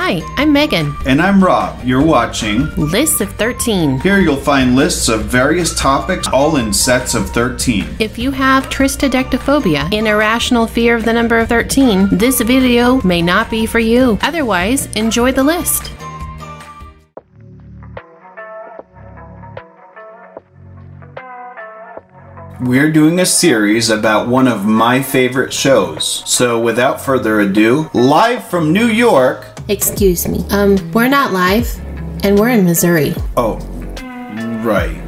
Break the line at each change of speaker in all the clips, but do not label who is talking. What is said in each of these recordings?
Hi, I'm Megan.
And I'm Rob. You're watching
Lists of 13.
Here you'll find lists of various topics, all in sets of 13.
If you have tristodectophobia, an irrational fear of the number 13, this video may not be for you. Otherwise, enjoy the list.
We're doing a series about one of my favorite shows. So without further ado, live from New York.
Excuse me. We're not live, and we're in Missouri.
Oh, right.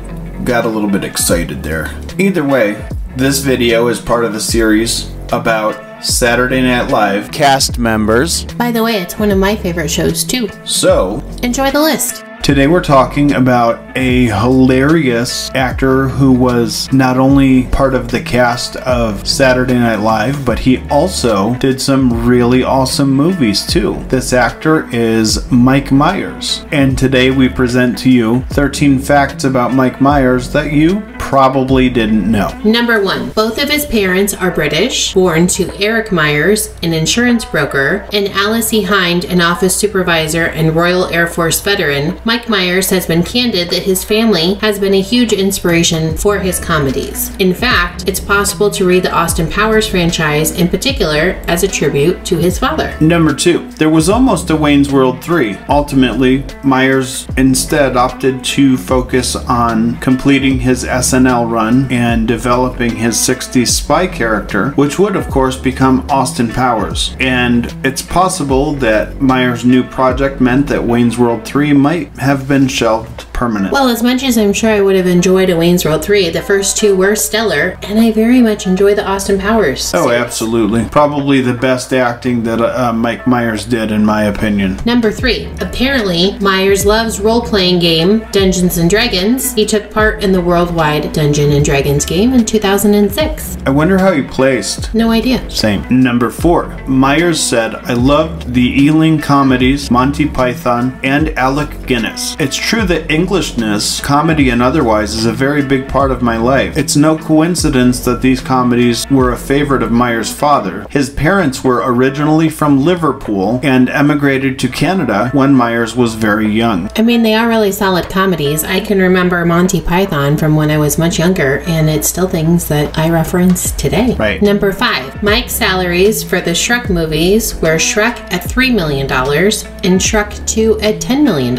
Got a little bit excited there. Either way, this video is part of a series about Saturday Night Live cast members.
By the way, it's one of my favorite shows too.
So,
enjoy the list.
Today we're talking about a hilarious actor who was not only part of the cast of Saturday Night Live, but he also did some really awesome movies too. This actor is Mike Myers, and today we present to you 13 facts about Mike Myers that you probably didn't know.
Number 1. Both of his parents are British, born to Eric Myers, an insurance broker, and Alice E. Hind, an office supervisor and Royal Air Force veteran. Mike Myers has been candid that his family has been a huge inspiration for his comedies. In fact, it's possible to read the Austin Powers franchise in particular as a tribute to his father.
Number 2. There was almost a Wayne's World 3. Ultimately, Myers instead opted to focus on completing his SNL run and developing his 60s spy character, which would of course become Austin Powers. And it's possible that Myers' new project meant that Wayne's World 3 might have been shelved permanently.
Well, as much as I'm sure I would have enjoyed a Wayne's World 3, the first two were stellar, and I very much enjoy the Austin Powers series.
Oh, absolutely. Probably the best acting that Mike Myers did, in my opinion.
Number 3. Apparently, Myers loves role-playing game Dungeons & Dragons. He took part in the worldwide Dungeons & Dragons game in 2006.
I wonder how he placed.
No idea.
Same. Number 4. Myers said, "I loved the Ealing comedies, Monty Python, and Alec Guinness. It's true that Englishness, comedy and otherwise, is a very big part of my life. It's no coincidence that these comedies were a favorite of Myers' father. His parents were originally from Liverpool and emigrated to Canada when Myers was very young."
I mean, they are really solid comedies. I can remember Monty Python from when I was much younger, and it's still things that I reference today.
Right.
Number 5. Mike's salaries for the Shrek movies were Shrek at $3 million and Shrek 2 at $10 million.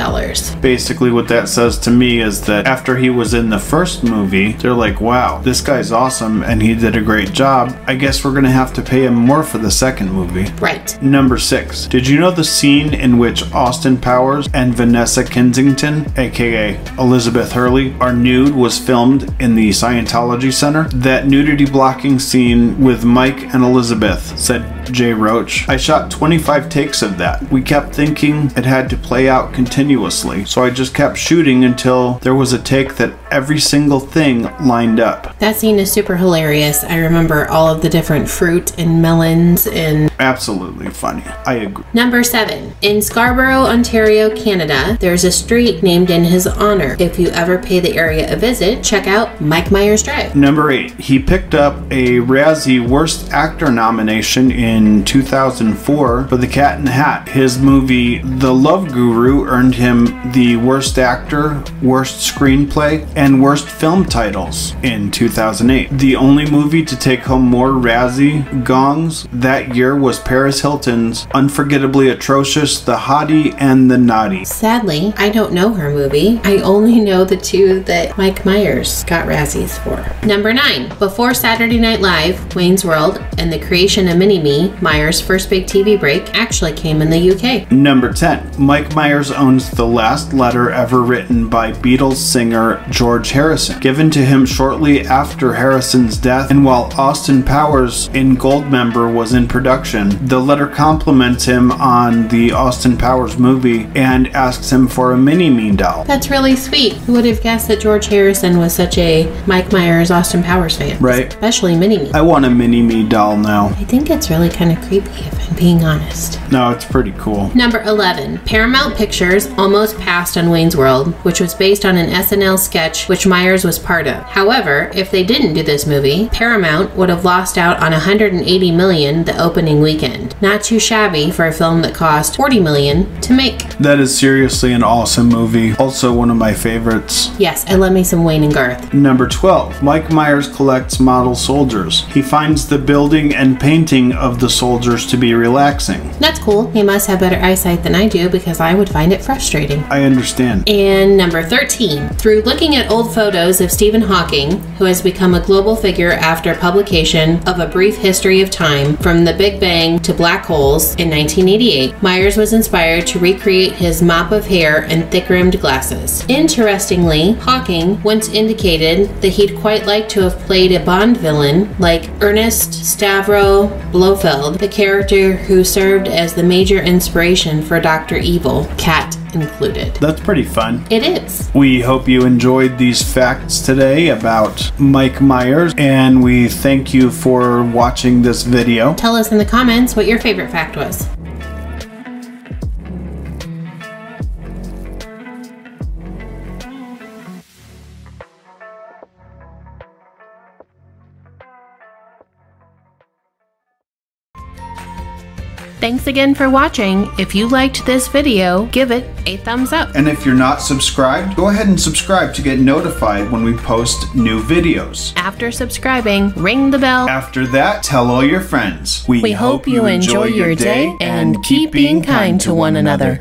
Basically what that says to me is that after he was in the first movie, they're like, wow, this guy's awesome and he did a great job. I guess we're gonna have to pay him more for the second movie.
Right.
Number 6. Did you know the scene in which Austin Powers and Vanessa Kensington, aka Elizabeth Hurley, are nude was filmed in the Scientology Center? That nudity blocking scene with Mike and Elizabeth, said Jay Roach. I shot 25 takes of that. We kept thinking it had to play out continuously, so I just kept shooting until there was a take that every single thing lined up.
That scene is super hilarious. I remember all of the different fruit and melons and...
Absolutely funny. I agree.
Number 7. In Scarborough, Ontario, Canada, there's a street named in his honor. If you ever pay the area a visit, check out Mike Myers Drive.
Number 8. He picked up a Razzie Worst Actor nomination in 2004 for The Cat in the Hat. His movie The Love Guru earned him the Worst Actor, Worst Screenplay, and Worst Film titles in 2008. The only movie to take home more Razzie gongs that year was Paris Hilton's unforgettably atrocious The Hottie and the Naughty.
Sadly, I don't know her movie. I only know the two that Mike Myers got Razzies for. Number 9. Before Saturday Night Live, Wayne's World, and the creation of Mini-Me, Myers' first big TV break actually came in the UK.
Number 10. Mike Myers owns the last letter ever written by Beatles singer George Harrison, given to him shortly after Harrison's death, and while Austin Powers in Goldmember was in production. The letter compliments him on the Austin Powers movie and asks him for a Mini-Me doll.
That's really sweet. Who would have guessed that George Harrison was such a Mike Myers Austin Powers fan?
Right.
Especially Mini-Me.
I want a Mini-Me doll now.
I think it's really kind of creepy if I'm being honest.
No, it's pretty cool.
Number 11. Paramount Pictures almost passed on Wayne's World, which was based on an SNL sketch which Myers was part of. However, if they didn't do this movie, Paramount would have lost out on $180 million the opening weekend. Not too shabby for a film that cost $40 million to make.
That is seriously an awesome movie. Also one of my favorites.
Yes, I love me some Wayne and Garth.
Number 12. Mike Myers collects model soldiers. He finds the building and painting of the soldiers to be relaxing.
That's cool. He must have better eyesight than I do because I would find it frustrating.
I understand.
And number 13. Through looking at old photos of Stephen Hawking, who has become a global figure after publication of A Brief History of Time from the Big Bang to Black Holes in 1988, Myers was inspired to recreate his mop of hair and thick-rimmed glasses. Interestingly, Hawking once indicated that he'd quite like to have played a Bond villain like Ernest Stavro Blofeld, the character who served as the major inspiration for Dr. Evil, Cat included.
That's pretty fun.
It is.
We hope you enjoyed these facts today about Mike Myers, and we thank you for watching this video.
Tell us in the comments what your favorite fact was. Thanks again for watching. If you liked this video, give it a thumbs up.
And if you're not subscribed, go ahead and subscribe to get notified when we post new videos.
After subscribing, ring the bell.
After that, tell all your friends.
We hope you enjoy your day and keep being kind to one another.